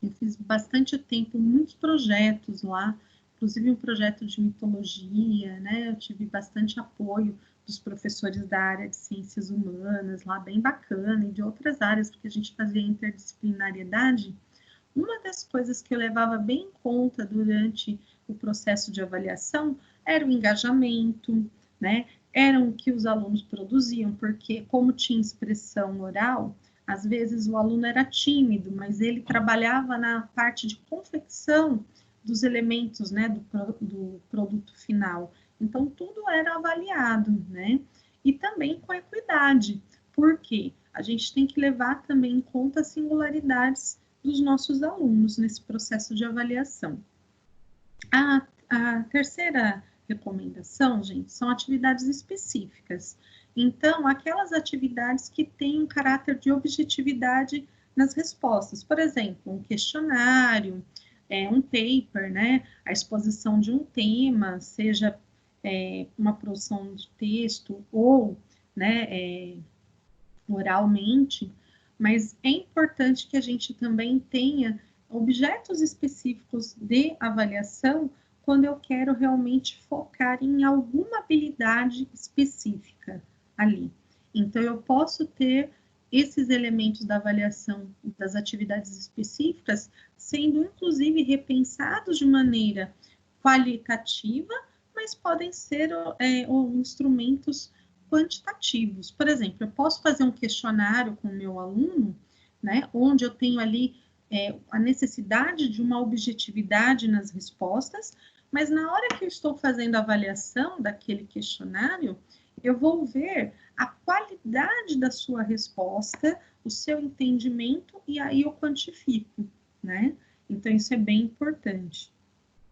eu fiz bastante tempo, muitos projetos lá, inclusive um projeto de mitologia, né? Eu tive bastante apoio dos professores da área de ciências humanas, lá bem bacana, e de outras áreas, porque a gente fazia interdisciplinariedade. Uma das coisas que eu levava bem em conta durante o processo de avaliação era o engajamento, né? Eram o que os alunos produziam, porque como tinha expressão oral, às vezes o aluno era tímido, mas ele trabalhava na parte de confecção dos elementos, né, do produto final. Então, tudo era avaliado, né? E também com equidade, porque a gente tem que levar também em conta as singularidades dos nossos alunos nesse processo de avaliação. A terceira recomendação, gente, são atividades específicas. Então, aquelas atividades que têm um caráter de objetividade nas respostas, por exemplo, um questionário, um paper, né, a exposição de um tema, seja uma produção de texto ou, né, oralmente, mas é importante que a gente também tenha objetos específicos de avaliação quando eu quero realmente focar em alguma habilidade específica ali. Então, eu posso ter esses elementos da avaliação das atividades específicas sendo, inclusive, repensados de maneira qualitativa, mas podem ser instrumentos quantitativos. Por exemplo, eu posso fazer um questionário com o meu aluno, né, onde eu tenho ali a necessidade de uma objetividade nas respostas, mas na hora que eu estou fazendo a avaliação daquele questionário, eu vou ver a qualidade da sua resposta, o seu entendimento, e aí eu quantifico, né? Então, isso é bem importante.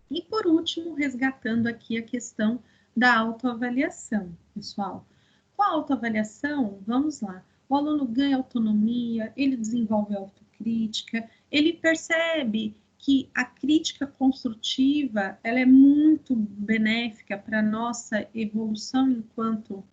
E, por último, resgatando aqui a questão da autoavaliação, pessoal. Com a autoavaliação, vamos lá, o aluno ganha autonomia, ele desenvolve autocrítica, ele percebe que a crítica construtiva, ela é muito benéfica para a nossa evolução enquanto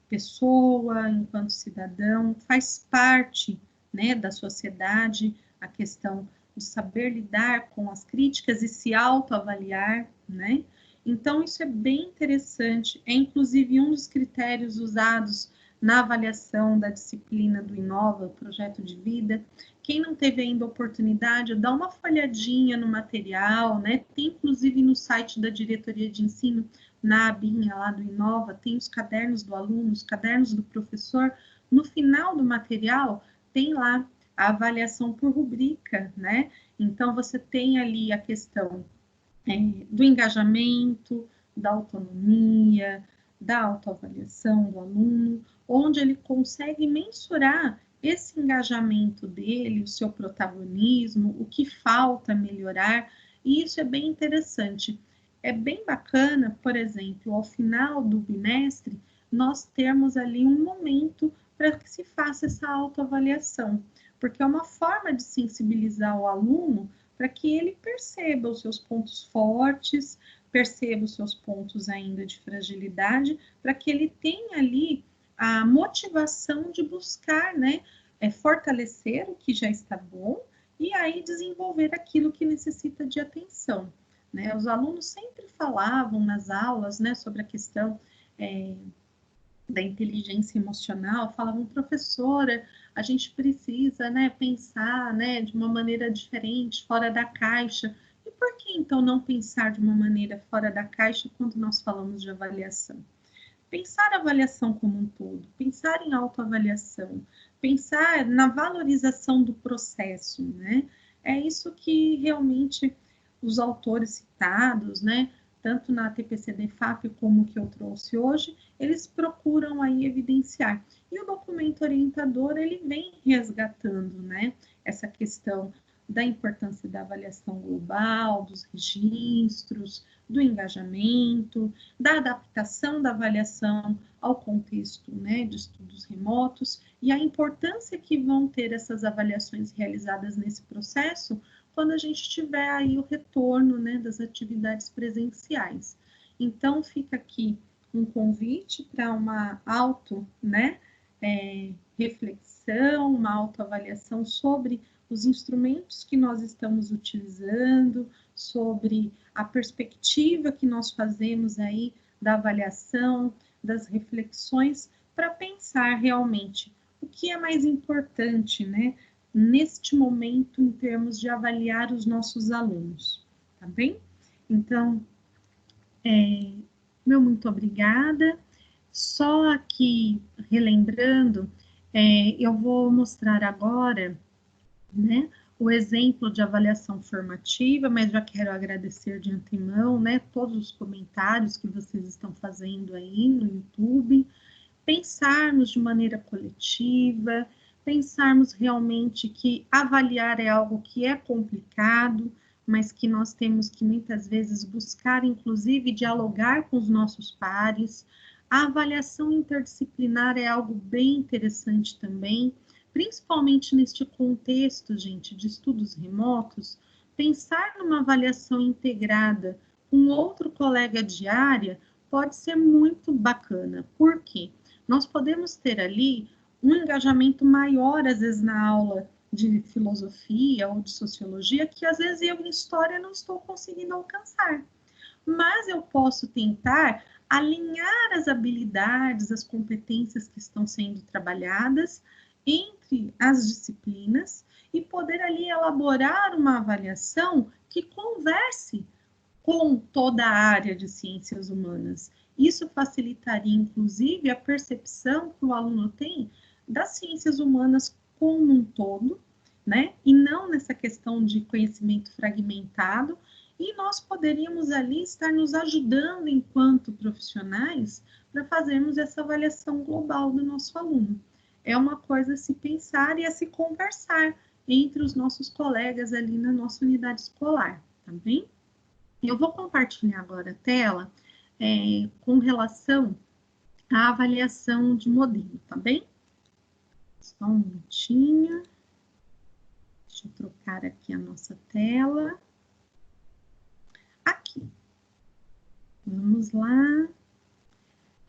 pessoa, enquanto cidadão, faz parte, né, da sociedade, a questão de saber lidar com as críticas e se autoavaliar, né? Então, isso é bem interessante, é inclusive um dos critérios usados na avaliação da disciplina do Inova, projeto de vida. Quem não teve ainda oportunidade, dá uma folhadinha no material, né? Tem inclusive no site da diretoria de ensino, na abinha lá do Inova, tem os cadernos do aluno, os cadernos do professor. No final do material, tem lá a avaliação por rubrica, né? Então, você tem ali a questão do engajamento, da autonomia, da autoavaliação do aluno, onde ele consegue mensurar esse engajamento dele, o seu protagonismo, o que falta melhorar, e isso é bem interessante. É bem bacana, por exemplo, ao final do bimestre, nós termos ali um momento para que se faça essa autoavaliação, porque é uma forma de sensibilizar o aluno para que ele perceba os seus pontos fortes, perceba os seus pontos ainda de fragilidade, para que ele tenha ali a motivação de buscar, né, fortalecer o que já está bom e aí desenvolver aquilo que necessita de atenção, né? Os alunos sempre falavam nas aulas, né, sobre a questão da inteligência emocional, falavam, professora, a gente precisa, né, pensar, né, de uma maneira diferente, fora da caixa. E por que, então, não pensar de uma maneira fora da caixa quando nós falamos de avaliação? Pensar a avaliação como um todo, pensar em autoavaliação, pensar na valorização do processo, né? É isso que realmente os autores citados, né, tanto na TPC-DEFAP como que eu trouxe hoje, eles procuram aí evidenciar. E o documento orientador, ele vem resgatando, né, essa questão da importância da avaliação global, dos registros, do engajamento, da adaptação da avaliação ao contexto, né, de estudos remotos, e a importância que vão ter essas avaliações realizadas nesse processo quando a gente tiver aí o retorno, né, das atividades presenciais. Então, fica aqui um convite para uma reflexão, uma autoavaliação sobre os instrumentos que nós estamos utilizando, sobre a perspectiva que nós fazemos aí da avaliação, das reflexões, para pensar realmente o que é mais importante, né, neste momento, em termos de avaliar os nossos alunos, tá bem? Então, meu muito obrigada. Só aqui, relembrando, eu vou mostrar agora, né, o exemplo de avaliação formativa, mas já quero agradecer de antemão, né, todos os comentários que vocês estão fazendo aí no YouTube, pensarmos de maneira coletiva, pensarmos realmente que avaliar é algo que é complicado, mas que nós temos que muitas vezes buscar, inclusive, dialogar com os nossos pares, A avaliação interdisciplinar é algo bem interessante também, principalmente neste contexto, gente, de estudos remotos. Pensar numa avaliação integrada com outro colega de área pode ser muito bacana. Por quê? Nós podemos ter ali um engajamento maior, às vezes, na aula de filosofia ou de sociologia, que às vezes eu, em história, não estou conseguindo alcançar. Mas eu posso tentar alinhar as habilidades, as competências que estão sendo trabalhadas entre as disciplinas e poder ali elaborar uma avaliação que converse com toda a área de ciências humanas. Isso facilitaria, inclusive, a percepção que o aluno tem das ciências humanas como um todo, né? E não nessa questão de conhecimento fragmentado, e nós poderíamos ali estar nos ajudando enquanto profissionais para fazermos essa avaliação global do nosso aluno. É uma coisa a se pensar e a se conversar entre os nossos colegas ali na nossa unidade escolar, tá bem? Eu vou compartilhar agora a tela com relação à avaliação de modelo, tá bem? Só um minutinho. Deixa eu trocar aqui a nossa tela. Aqui. Vamos lá.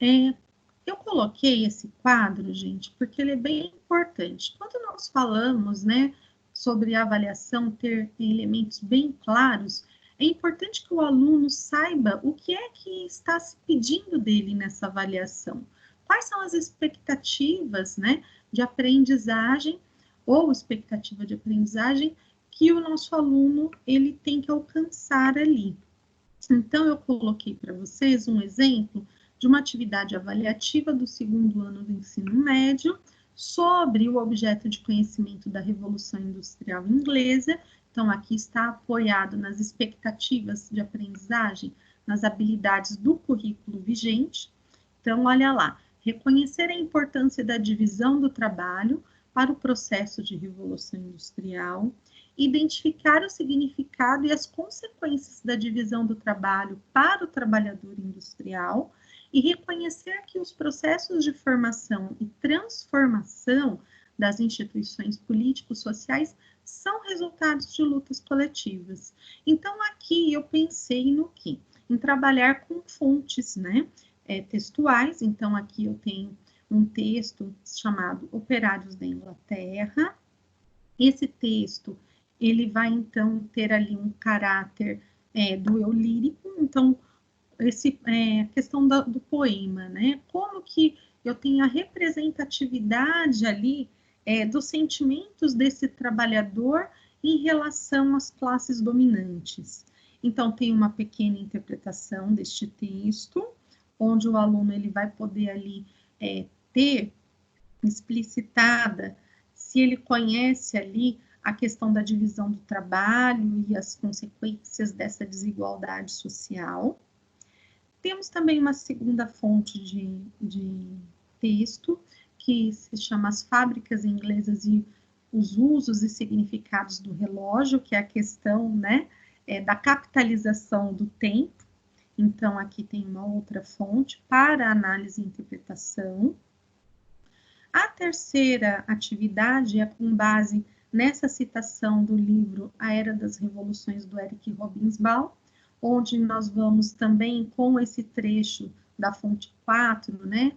Eu coloquei esse quadro, gente, porque ele é bem importante. Quando nós falamos, né, sobre a avaliação ter elementos bem claros, é importante que o aluno saiba o que é que está se pedindo dele nessa avaliação. Quais são as expectativas, né, de aprendizagem ou expectativa de aprendizagem que o nosso aluno ele tem que alcançar ali. Então, eu coloquei para vocês um exemplo de uma atividade avaliativa do segundo ano do ensino médio sobre o objeto de conhecimento da Revolução Industrial Inglesa. Então, aqui está apoiado nas expectativas de aprendizagem, nas habilidades do currículo vigente. Então, olha lá, reconhecer a importância da divisão do trabalho para o processo de Revolução Industrial, identificar o significado e as consequências da divisão do trabalho para o trabalhador industrial e reconhecer que os processos de formação e transformação das instituições político-sociais são resultados de lutas coletivas. Então, aqui eu pensei no quê? Em trabalhar com fontes, né, textuais. Então, aqui eu tenho um texto chamado Operários da Inglaterra. Esse texto ele vai, então, ter ali um caráter do eu lírico, então, a questão do poema, né? Como que eu tenho a representatividade ali dos sentimentos desse trabalhador em relação às classes dominantes. Então, tem uma pequena interpretação deste texto, onde o aluno ele vai poder ali ter explicitada se ele conhece ali a questão da divisão do trabalho e as consequências dessa desigualdade social. Temos também uma segunda fonte de texto, que se chama As Fábricas Inglesas e os Usos e Significados do Relógio, que é a questão, né, da capitalização do tempo. Então, aqui tem uma outra fonte para análise e interpretação. A terceira atividade é com base nessa citação do livro A Era das Revoluções, do Eric Hobsbawm, onde nós vamos também, com esse trecho da fonte 4, né,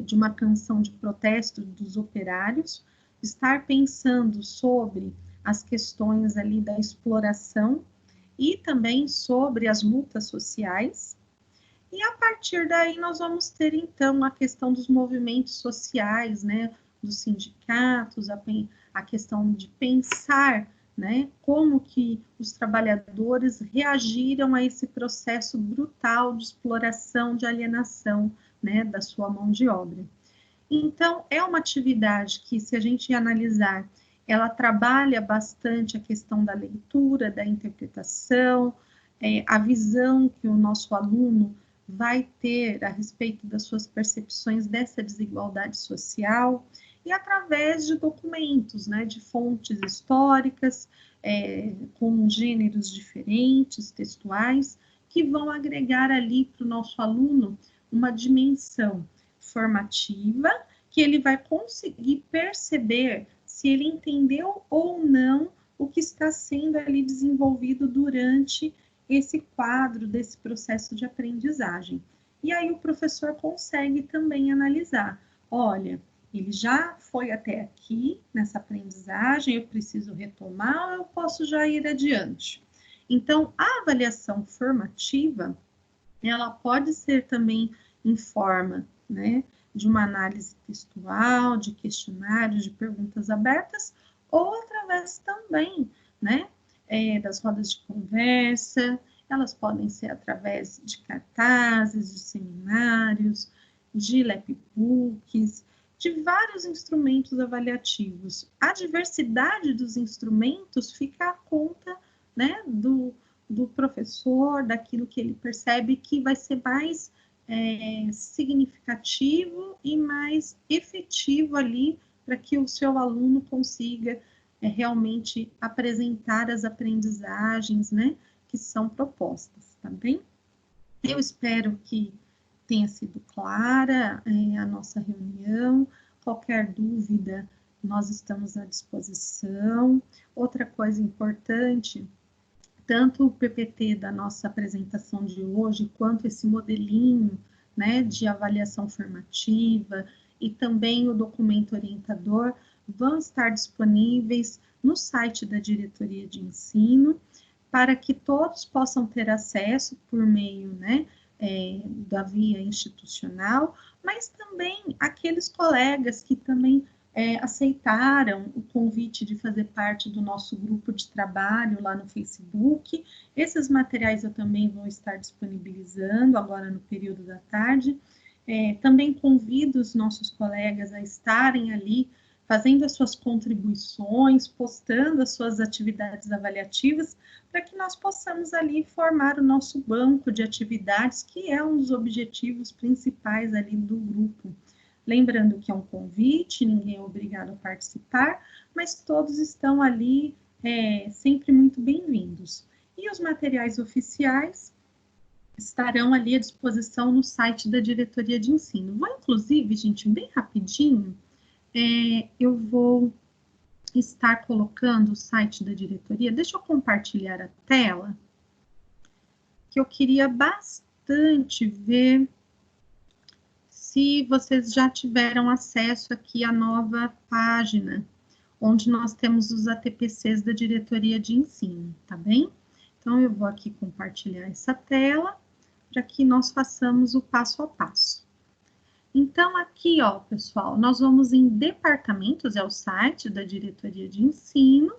de uma canção de protesto dos operários, estar pensando sobre as questões ali da exploração e também sobre as lutas sociais. E a partir daí nós vamos ter, então, a questão dos movimentos sociais, né, dos sindicatos, a questão de pensar, né, como que os trabalhadores reagiram a esse processo brutal de exploração, de alienação, né, da sua mão de obra. Então, é uma atividade que, se a gente analisar, ela trabalha bastante a questão da leitura, da interpretação, a visão que o nosso aluno vai ter a respeito das suas percepções dessa desigualdade social, e através de documentos, né, de fontes históricas, com gêneros diferentes, textuais, que vão agregar ali para o nosso aluno uma dimensão formativa, que ele vai conseguir perceber se ele entendeu ou não o que está sendo ali desenvolvido durante esse quadro desse processo de aprendizagem. E aí o professor consegue também analisar, olha, ele já foi até aqui nessa aprendizagem, eu preciso retomar ou eu posso já ir adiante? Então, a avaliação formativa, ela pode ser também em forma, né, de uma análise textual, de questionários, de perguntas abertas, ou através também, né, das rodas de conversa, elas podem ser através de cartazes, de seminários, de lapbooks, de vários instrumentos avaliativos. A diversidade dos instrumentos fica à conta, né, do professor, daquilo que ele percebe que vai ser mais significativo e mais efetivo ali para que o seu aluno consiga realmente apresentar as aprendizagens, né, que são propostas, tá bem? Eu espero que tenha sido clara a nossa reunião. Qualquer dúvida, nós estamos à disposição. Outra coisa importante, tanto o PPT da nossa apresentação de hoje, quanto esse modelinho, né, de avaliação formativa e também o documento orientador vão estar disponíveis no site da Diretoria de Ensino, para que todos possam ter acesso por meio, né, da via institucional, mas também aqueles colegas que também aceitaram o convite de fazer parte do nosso grupo de trabalho lá no Facebook. Esses materiais eu também vou estar disponibilizando agora no período da tarde. Também convido os nossos colegas a estarem ali fazendo as suas contribuições, postando as suas atividades avaliativas, para que nós possamos ali formar o nosso banco de atividades, que é um dos objetivos principais ali do grupo. Lembrando que é um convite, ninguém é obrigado a participar, mas todos estão ali sempre muito bem-vindos. E os materiais oficiais estarão ali à disposição no site da Diretoria de Ensino. Vou, inclusive, gente, bem rapidinho, eu vou estar colocando o site da diretoria. Deixa eu compartilhar a tela, que eu queria bastante ver se vocês já tiveram acesso aqui à nova página, onde nós temos os ATPCs da Diretoria de Ensino, tá bem? Então, eu vou aqui compartilhar essa tela, para que nós façamos o passo a passo. Então, aqui, ó, pessoal, nós vamos em departamentos, é o site da Diretoria de Ensino,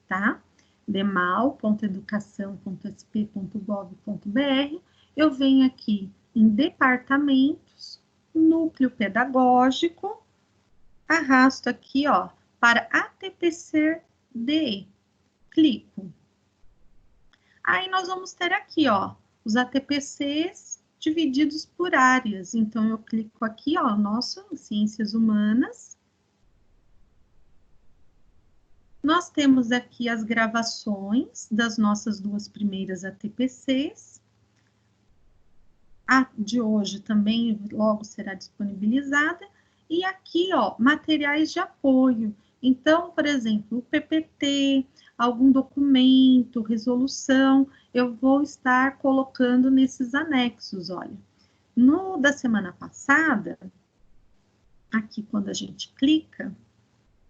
tá? demal.educação.sp.gov.br. Eu venho aqui em departamentos, núcleo pedagógico, arrasto aqui, ó, para ATPC-DE. Clico. Aí nós vamos ter aqui, ó, os ATPCs divididos por áreas. Então, eu clico aqui, ó, nosso em Ciências Humanas. Nós temos aqui as gravações das nossas duas primeiras ATPCs. A de hoje também logo será disponibilizada. E aqui, ó, materiais de apoio. Então, por exemplo, o PPT, algum documento, resolução, eu vou estar colocando nesses anexos, olha. No da semana passada, aqui quando a gente clica,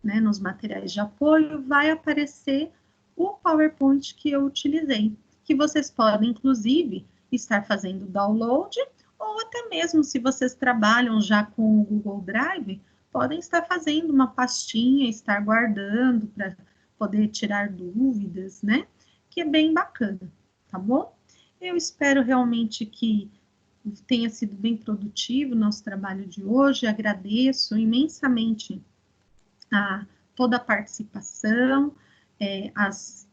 né, nos materiais de apoio, vai aparecer o PowerPoint que eu utilizei, que vocês podem, inclusive, estar fazendo download, ou até mesmo, se vocês trabalham já com o Google Drive, podem estar fazendo uma pastinha, estar guardando para poder tirar dúvidas, né? Que é bem bacana, tá bom? Eu espero realmente que tenha sido bem produtivo o nosso trabalho de hoje. Agradeço imensamente a toda a participação, as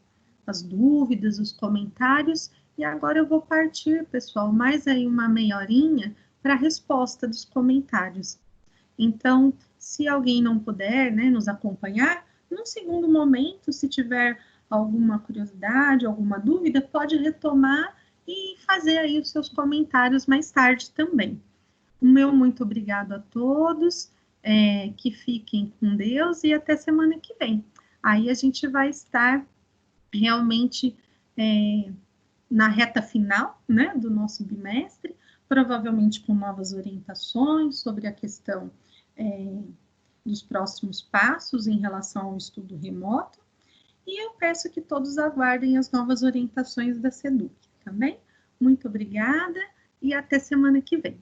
dúvidas, os comentários. E agora eu vou partir, pessoal, mais aí uma meia horinha para a resposta dos comentários. Então, se alguém não puder, né, nos acompanhar, num segundo momento, se tiver alguma curiosidade, alguma dúvida, pode retomar e fazer aí os seus comentários mais tarde também. O meu muito obrigado a todos, que fiquem com Deus e até semana que vem. Aí a gente vai estar realmente na reta final, né, do nosso bimestre, provavelmente com novas orientações sobre a questão dos próximos passos em relação ao estudo remoto, e eu peço que todos aguardem as novas orientações da SEDUC, tá bem? Muito obrigada e até semana que vem.